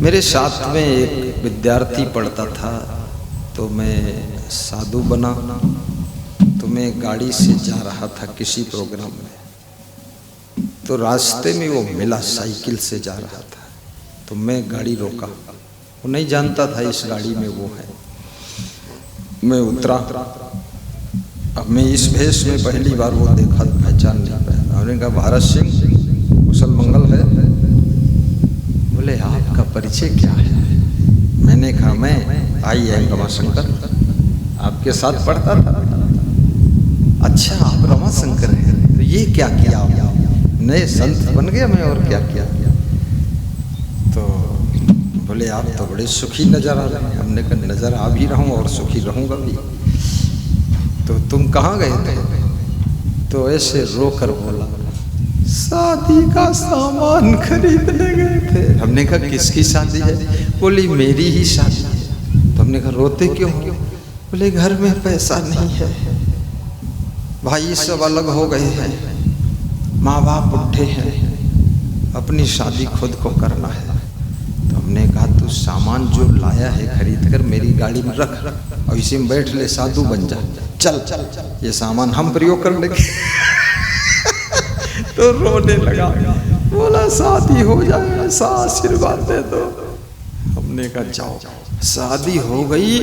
मेरे साथ में एक विद्यार्थी पढ़ता था, तो मैं साधु बना। तो मैं गाड़ी से जा रहा था किसी प्रोग्राम में, तो रास्ते में वो मिला, साइकिल से जा रहा था। तो मैं गाड़ी रोका, वो नहीं जानता था इस गाड़ी में वो है। मैं उतरा, अब मैं इस भेष में पहली बार वो देखा, पहचान नहीं पाया। उन्होंने कहा भारत सिंह, कुशल मंगल है? बोले आपका परिचय क्या है? मैंने कहा मैं आई रमाशंकर, आपके साथ पढ़ता था। अच्छा आप रमाशंकर हैं, तो ये क्या किया? नए संत बन गया मैं, और क्या किया? तो बोले आप तो बड़े सुखी नजर आ रहे हैं। हमने कहा नजर आ भी रहा हूँ और सुखी रहूँगा भी। तो तुम कहाँ गए थे? तो ऐसे रोकर बोला शादी का सामान खरीदने गए थे। हमने कहा किसकी शादी है? बोली मेरी ही शादी है। तो हमने कहा रोते क्यों? बोले घर में पैसा नहीं है, भाई सब अलग हो गए हैं, माँ बाप बुढ़े हैं, अपनी शादी खुद को करना है। तो हमने कहा तू सामान जो लाया है खरीद कर मेरी गाड़ी में रख और इसी में बैठ ले, साधु बन जा, चल ये सामान हम प्रयोग कर लेंगे। तो रोने लगा, बोला शादी हो जाए, ऐसा आशीर्वाद दे दो। हमने कहा जाओ। शादी हो गई,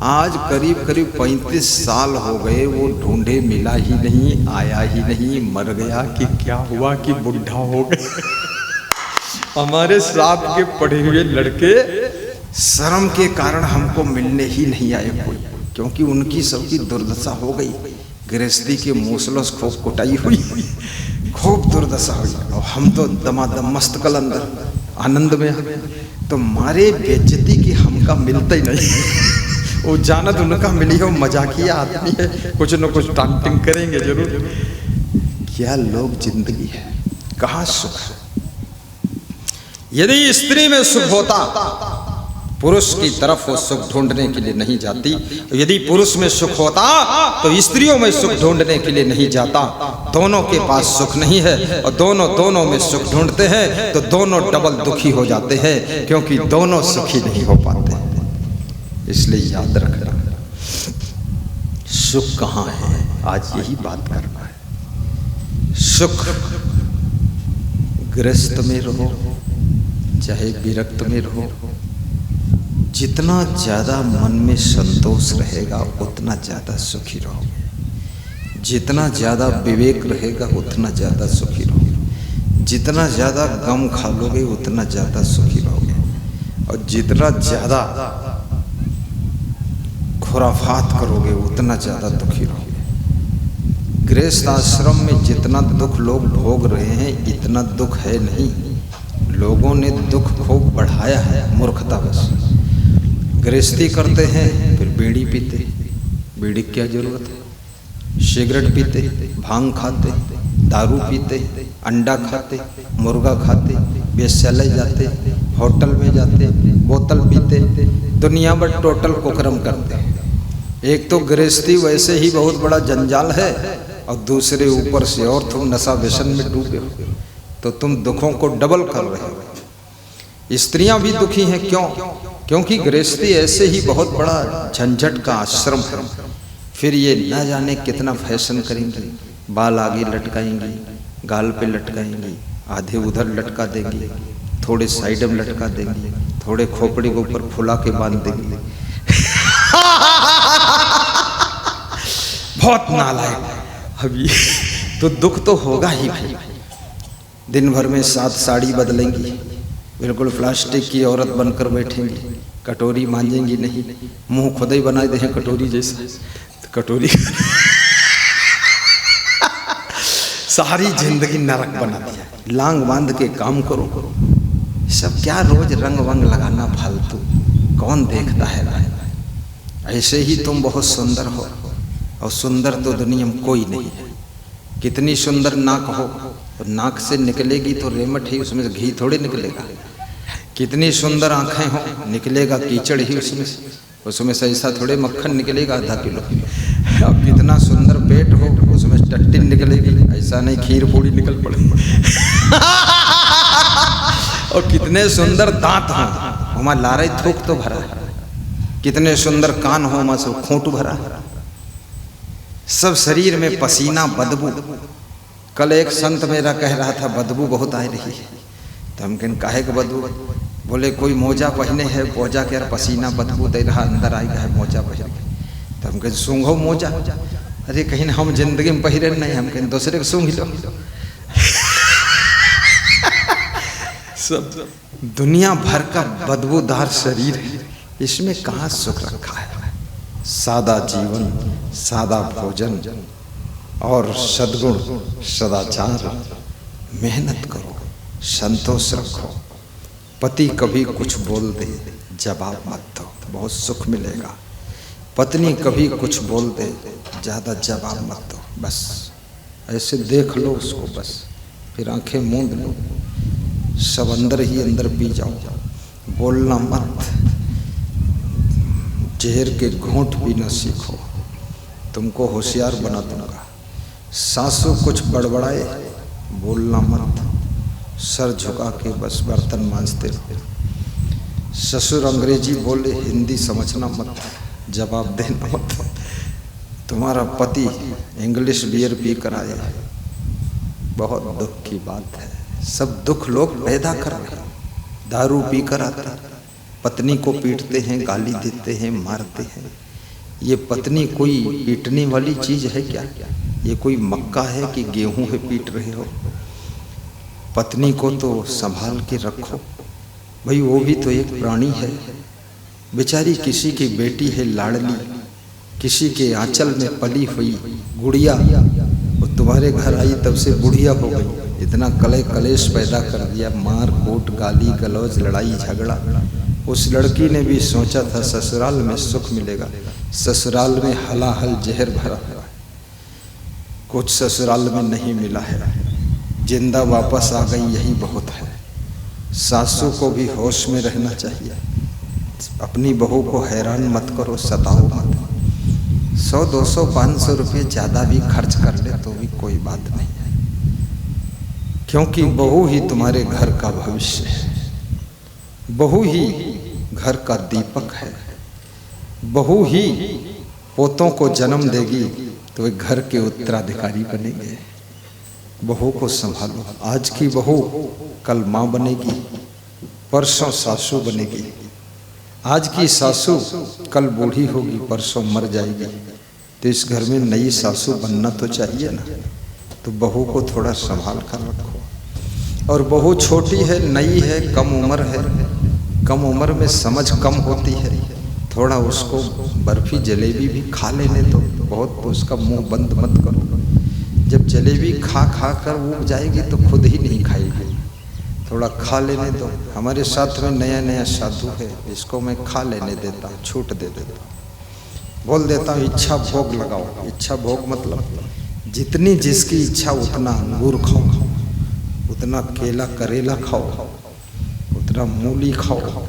आज करीब करीब 35 साल हो गए, वो ढूंढे मिला ही नहीं, आया ही नहीं, मर गया कि क्या हुआ कि बुढ़ा हो गया। हमारे साथ के पढ़े हुए लड़के शर्म के कारण हमको मिलने ही नहीं आए कोई, क्योंकि उनकी सबकी दुर्दशा हो गई। गृहस्थी के मूसलों खूब कुटाई हुई, खूब दुर्दशा हुई, और हम तो दमादम मस्त कलंदर आनंद में। तो मारे बेइज्जती की हमका मिलता ही नहीं। वो जानत उनका मिली हो, मजाकिया आदमी है, कुछ न कुछ टांटिंग करेंगे जरूर। क्या लोग जिंदगी है, कहाँ सुख है। यदि स्त्री में सुख होता, पुरुष की तरफ वो सुख ढूंढने के लिए नहीं जाती। यदि पुरुष में सुख होता तो स्त्रियों में सुख ढूंढने के लिए नहीं जाता। दोनों के पास सुख नहीं है और दोनों में सुख ढूंढते हैं, तो दोनों डबल दुखी हो जाते हैं, क्योंकि दोनों सुखी नहीं हो पाते। इसलिए याद रखना, सुख कहाँ है, आज यही बात करना है। सुख गृहस्थ में रहो चाहे विरक्त में रहो, जितना ज्यादा मन में संतोष रहेगा उतना ज्यादा सुखी रहोगे। जितना ज्यादा विवेक रहेगा उतना ज्यादा सुखी रहोगे। जितना ज्यादा गम खा लोगे उतना ज्यादा सुखी रहोगे। और जितना ज्यादा खुराफात करोगे उतना ज्यादा दुखी रहोगे। गृहस्थ आश्रम में जितना दुख लोग भोग रहे हैं इतना दुख है नहीं। लोगों ने दुख खूब बढ़ाया है, मूर्खता बस। गृहस्थी करते हैं फिर बीड़ी पीते, बीड़ी की क्या जरूरत है? सिगरेट पीते, भांग खाते, दारू पीते, अंडा खाते, मुर्गा खाते, वेश्यालय जाते, होटल में जाते, बोतल पीते, दुनिया भर टोटल कुकर्म करते। एक तो गृहस्थी वैसे ही बहुत बड़ा जंजाल है, और दूसरे ऊपर से और तुम नशा व्यसन में डूबे हो, तो तुम दुखों को डबल कर रहे हो। स्त्रियां भी दुखी हैं, क्यों? क्योंकि गृहस्थी ऐसे ही बहुत बड़ा झंझट का आश्रम है। फिर ये न जाने कितना फैशन करेंगी, बाल आगे लटकाएंगी, गाल पे लटकाएंगी, आधे उधर लटका देंगी, थोड़े साइड में लटका देंगी, थोड़े खोपड़ी के ऊपर फुला के बांध देंगी। बहुत नालायक। अभी तो दुख तो होगा ही भाई। दिन भर में 7 साड़ी बदलेंगी, बिल्कुल प्लास्टिक की औरत बनकर बैठेंगी, कटोरी मांजेंगी नहीं, मुंह खुद ही बना दे कटोरी जैसा, तो कटोरी सारी जिंदगी नरक बना दिया। लांग बांध के काम करो, सब क्या रोज रंग वंग लगाना फालतू, कौन देखता है भाई। ऐसे ही तुम बहुत सुंदर हो, और सुंदर तो दुनिया में कोई नहीं है। कितनी सुंदर नाक हो, और नाक से निकलेगी तो रेमट ही, उसमें से घी थोड़ी निकलेगा। कितनी सुंदर आंखें हो, निकलेगा कीचड़ ही उसमें से ऐसा थोड़े मक्खन निकलेगा आधा किलो। अब कितना सुंदर पेट हो, उसमें टट्टी निकलेगी, ऐसा नहीं खीर पूड़ी निकल पड़े। और कितने सुंदर दांत हैं, वहाँ लारे थूक तो भरा है, कितने सुंदर कान हो वहाँ से खोटू भरा है, सब शरीर में पसीना बदबू। कल एक संत मेरा कह रहा था बदबू बहुत आ रही है, तो हम कहें काहे के बदबू? बोले कोई मोजा पहने है, मोजा के यार पसीना बदबू दे रहा, अंदर आई है मोजा पहन के। तो हम कहें सूंघो मोजा। अरे कहीं ना हम जिंदगी में पहिरे नहीं, हम कहें दूसरे को सूंघ लो। सब दुनिया भर का बदबूदार शरीर है, इसमें कहाँ सुख रखा है? सादा जीवन, सादा भोजन और सद्गुण सदाचार, मेहनत करो, संतोष रखो। पति कभी कुछ बोल दे जवाब मत दो, बहुत सुख मिलेगा। पत्नी कभी कुछ बोल दे ज़्यादा जवाब मत दो, बस ऐसे देख लो उसको, बस फिर आंखें मूंद लो, सब अंदर ही अंदर पी जाओ, बोलना मत। जहर के घूंट पीना सीखो, तुमको होशियार बना दूंगा। सासू कुछ बड़बड़ाए बोलना मत, सर झुका के बस बर्तन मांजते रहो। ससुर अंग्रेजी बोले हिंदी समझना मत, जवाब देना मत। तुम्हारा पति इंग्लिश बियर पी कर आए, बहुत दुख की बात है। सब दुख लोग पैदा कर रहे हैं, दारू पी कर आते हैं, पत्नी को पीटते हैं, गाली देते हैं, मारते हैं। ये पत्नी कोई पीटने वाली चीज है क्या? ये कोई मक्का है कि गेहूं है पीट रहे हो? पत्नी को तो संभाल के रखो भाई, वो भी तो एक प्राणी है बेचारी, किसी की बेटी है लाडली, किसी के आंचल में पली हुई गुड़िया, वो तुम्हारे घर आई तब से बुढ़िया हो गई, इतना कलेश पैदा कर दिया, मार कूट गाली गलौज लड़ाई झगड़ा। उस लड़की ने भी सोचा था ससुराल में सुख मिलेगा, ससुराल में हलाहल जहर भरा हुआ है, कुछ ससुराल में नहीं मिला है, जिंदा वापस आ गई यही बहुत है। सासू को भी होश में रहना चाहिए, अपनी बहू को हैरान मत करो, सताओ मत। 100 200 500 रुपये ज़्यादा भी खर्च कर ले तो भी कोई बात नहीं है, क्योंकि बहू ही तुम्हारे घर का भविष्य है, बहू ही घर का दीपक है, बहू ही पोतों को जन्म देगी तो वे घर के उत्तराधिकारी बनेंगे। बहू को संभालो, आज की बहू कल माँ बनेगी, परसों सासू बनेगी। आज की सासू कल बूढ़ी होगी, परसों मर जाएगी, तो इस घर में नई सासू बनना तो चाहिए ना। तो बहू को थोड़ा संभाल कर रखो। और बहू छोटी है, नई है, कम उम्र है, कम उम्र में समझ कम होती है, थोड़ा उसको बर्फी जलेबी भी खा लेने दो, बहुत उसका मुंह बंद मत करो। जब जलेबी खा खा कर उब जाएगी तो खुद ही नहीं खाएगी, थोड़ा खा लेने दो। हमारे साथ में नया नया साधु है, इसको मैं खा लेने देता हूँ, छूट दे देता हूँ, बोल देता हूँ इच्छा भोग लगाओ। इच्छा भोग मतलब जितनी जिसकी इच्छा उतना अंगूर खाओ, उतना केला करेला खाओ, उतना मूली खाओ।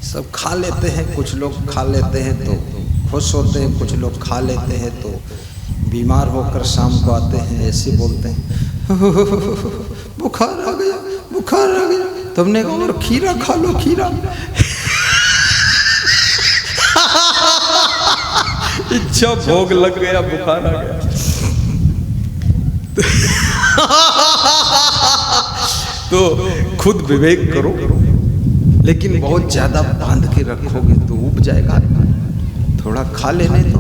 सब खा लेते हैं, कुछ लोग खा लेते हैं तो खुश होते हैं, कुछ लोग खा लेते हैं तो बीमार होकर शाम को आते हैं, ऐसे बोलते हैं बुखार आ गया, बुखार आ गया। तुमने कहा और खीरा खा लो, खीरा। इच्छा भोग लग गया, बुखार आ गया। तो खुद विवेक करो, लेकिन बहुत ज्यादा बांध के रखोगे तो उब जाएगा। थोड़ा खा लेने दो,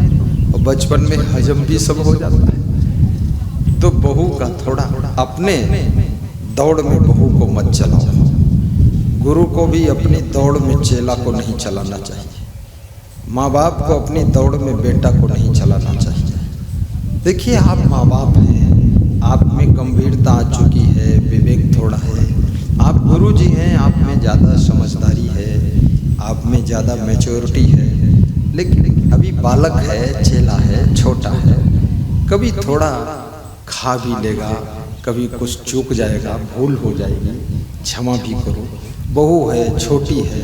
और बचपन में हजम भी सब हो जाता है। तो बहू का थोड़ा अपने दौड़ में बहू को मत चलाओ। गुरु को भी अपनी दौड़ में चेला को नहीं चलाना चाहिए, माँ बाप को अपनी दौड़ में बेटा को नहीं चलाना चाहिए। देखिए आप माँ बाप हैं, आप में गंभीरता आ चुकी है, विवेक थोड़ा है, आप गुरु जी हैं, आप में ज़्यादा समझदारी है, आप में ज़्यादा मैच्योरिटी है, लेकिन अभी बालक है, चेला है, छोटा है, कभी थोड़ा खा भी लेगा, कभी कुछ चूक जाएगा, भूल हो जाएगी, क्षमा भी करो। बहू है, छोटी है,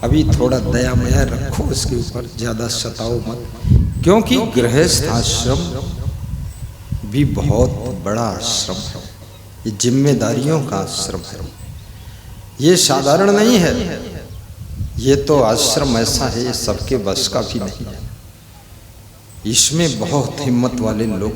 अभी थोड़ा दया मया रखो उसके ऊपर, ज़्यादा सताओ मत, क्योंकि गृहस्थ आश्रम भी बहुत बड़ा आश्रम है, ये जिम्मेदारियों का आश्रम है, ये साधारण नहीं है। ये तो आश्रम ऐसा है, ये सबके बस का भी नहीं है। इसमें बहुत हिम्मत वाले लोग